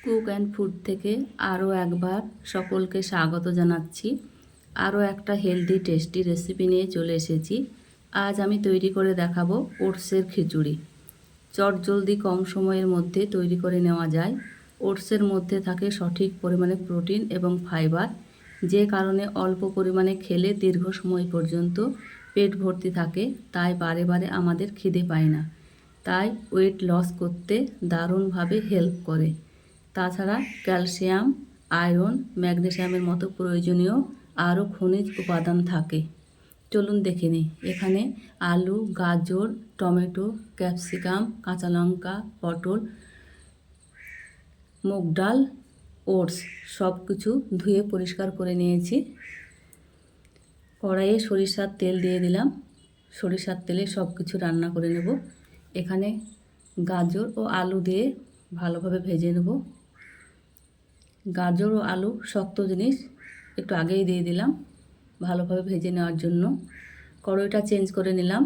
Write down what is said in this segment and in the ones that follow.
Cook and food থেকে আরও একবার সকলকে স্বাগত জানাচ্ছি। আরও একটা হেলদি টেস্টি রেসিপি নিয়ে চলে এসেছি। আজ আমি তৈরি করে দেখাবো ওটসের খিচুড়ি। চটজলদি কম সময়ের মধ্যে তৈরি করে নেওয়া যায়। ওটসের মধ্যে থাকে সঠিক পরিমাণে প্রোটিন এবং ফাইবার, যে কারণে অল্প পরিমাণে খেলে দীর্ঘ সময় পর্যন্ত পেট ভর্তি থাকে, তাই বারে বারে আমাদের খিদে পায় না। তাই ওয়েট লস করতে দারুণভাবে হেল্প করে। তাছাড়া ক্যালসিয়াম, আয়রন, ম্যাগনেসিয়ামের মতো প্রয়োজনীয় আরও খনিজ উপাদান থাকে। চলুন দেখে নিই। এখানে আলু, গাজর, টমেটো, ক্যাপসিকাম, কাঁচা লঙ্কা, পটল, মুগ ডাল, ওটস সব কিছু ধুয়ে পরিষ্কার করে নিয়েছি। কড়াইয়ে সরিষার তেল দিয়ে দিলাম। সরিষার তেলে সব কিছু রান্না করে নেব। এখানে গাজর ও আলু দিয়ে ভালোভাবে ভেজে নেব। গাজর ও আলু শক্ত জিনিস, একটু আগেই দিয়ে দিলাম ভালোভাবে ভেজে নেওয়ার জন্য। কড়াইটা চেঞ্জ করে নিলাম।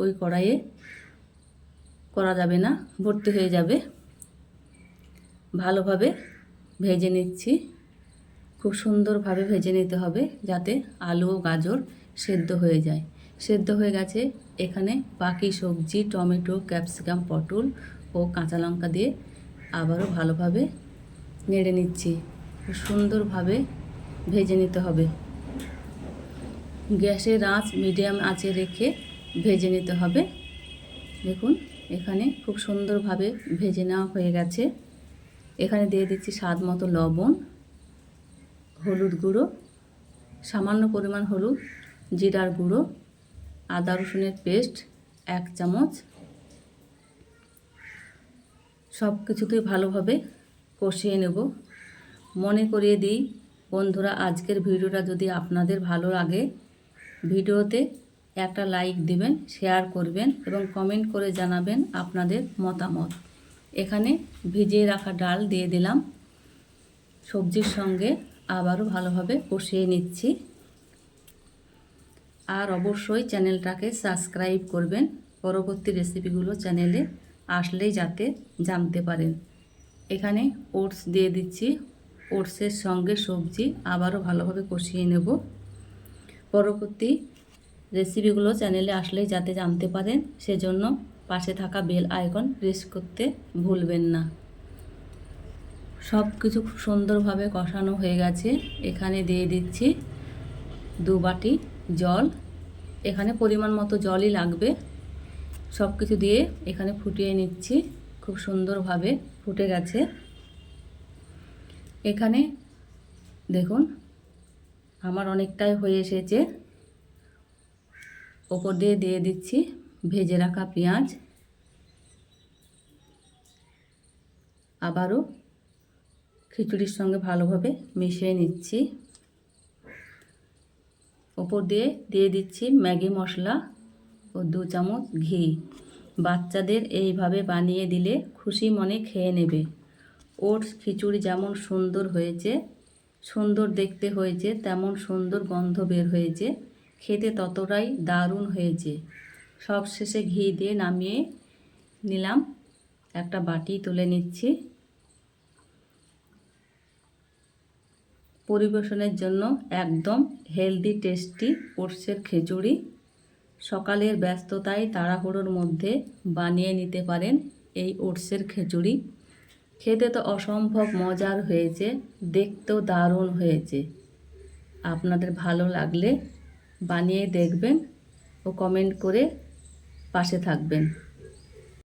ওই কড়াইয়ে করা যাবে না, ভর্তি হয়ে যাবে। ভালোভাবে ভেজে নিচ্ছি। খুব সুন্দরভাবে ভেজে নিতে হবে যাতে আলু ও গাজর সেদ্ধ হয়ে যায়। সেদ্ধ হয়ে গেছে। এখানে বাকি সবজি টমেটো, ক্যাপসিকাম, পটল ও কাঁচা লঙ্কা দিয়ে আবারও ভালোভাবে নেড়ে নিচ্ছি। খুব সুন্দরভাবে ভেজে নিতে হবে। গ্যাসের আঁচ মিডিয়াম আঁচে রেখে ভেজে নিতে হবে। দেখুন এখানে খুব সুন্দরভাবে ভেজে নেওয়া হয়ে গেছে। এখানে দিয়ে দিচ্ছি স্বাদ মতো লবণ, হলুদ গুঁড়ো, সামান্য পরিমাণ হলুদ, জিরার গুঁড়ো, আদা রসুনের পেস্ট 1 চামচ। সব কিছুতেই ভালোভাবে কষিয়ে নেব। মনে করিয়ে দিই বন্ধুরা, আজকের ভিডিওটা যদি আপনাদের ভালো লাগে, ভিডিওতে একটা লাইক দিবেন, শেয়ার করবেন এবং কমেন্ট করে জানাবেন আপনাদের মতামত। এখানে ভিজিয়ে রাখা ডাল দিয়ে দিলাম। সবজির সঙ্গে আবারও ভালোভাবে কষিয়ে নিচ্ছি। আর অবশ্যই চ্যানেলটাকে সাবস্ক্রাইব করবেন, পরবর্তী রেসিপিগুলো চ্যানেলে আসলেই যাতে জানতে পারেন। এখানে ওটস দিয়ে দিচ্ছি। ওটসের সঙ্গে সবজি আবারও ভালোভাবে কষিয়ে নেব। পরবর্তী রেসিপিগুলো চ্যানেলে আসলেই যাতে জানতে পারেন, সেজন্য পাশে থাকা বেল আইকন প্রেস করতে ভুলবেন না। সব কিছু খুব সুন্দরভাবে কষানো হয়ে গেছে। এখানে দিয়ে দিচ্ছি 2 বাটি জল। এখানে পরিমাণ মতো জলই লাগবে। সব কিছু দিয়ে এখানে ফুটিয়ে নিচ্ছি। খুব সুন্দরভাবে ফুটে গেছে। এখানে দেখুন আমার অনেকটাই হয়ে এসেছে। ওপর দিয়ে দিয়ে দিচ্ছি ভেজে রাখা পেঁয়াজ। আবারও খিচুড়ির সঙ্গে ভালোভাবে মিশিয়ে নিচ্ছি। ওপর দিয়ে দিয়ে দিচ্ছি ম্যাগি মশলা ও 2 চামচ ঘি। বাচ্চাদের এইভাবে বানিয়ে দিলে খুশি মনে খেয়ে নেবে। ওটস খিচুড়ি যেমন সুন্দর হয়েছে, সুন্দর দেখতে হয়েছে, তেমন সুন্দর গন্ধ বের হয়েছে, খেতে ততটাই দারুণ হয়েছে। সবশেষে ঘি দিয়ে নামিয়ে নিলাম। একটা বাটি তুলে নিচ্ছি। পরিবেশনের জন্য একদম হেলদি টেস্টি ওটসের খিচুড়ি। সকালের ব্যস্ততায় তাড়াহুড়োর মধ্যে বানিয়ে নিতে পারেন এই ওটসের খিচুড়ি। খেতে তো অসম্ভব মজার হয়েছে, দেখতেও দারুণ হয়েছে। আপনাদের ভালো লাগলে বানিয়ে দেখবেন ও কমেন্ট করে পাশে থাকবেন।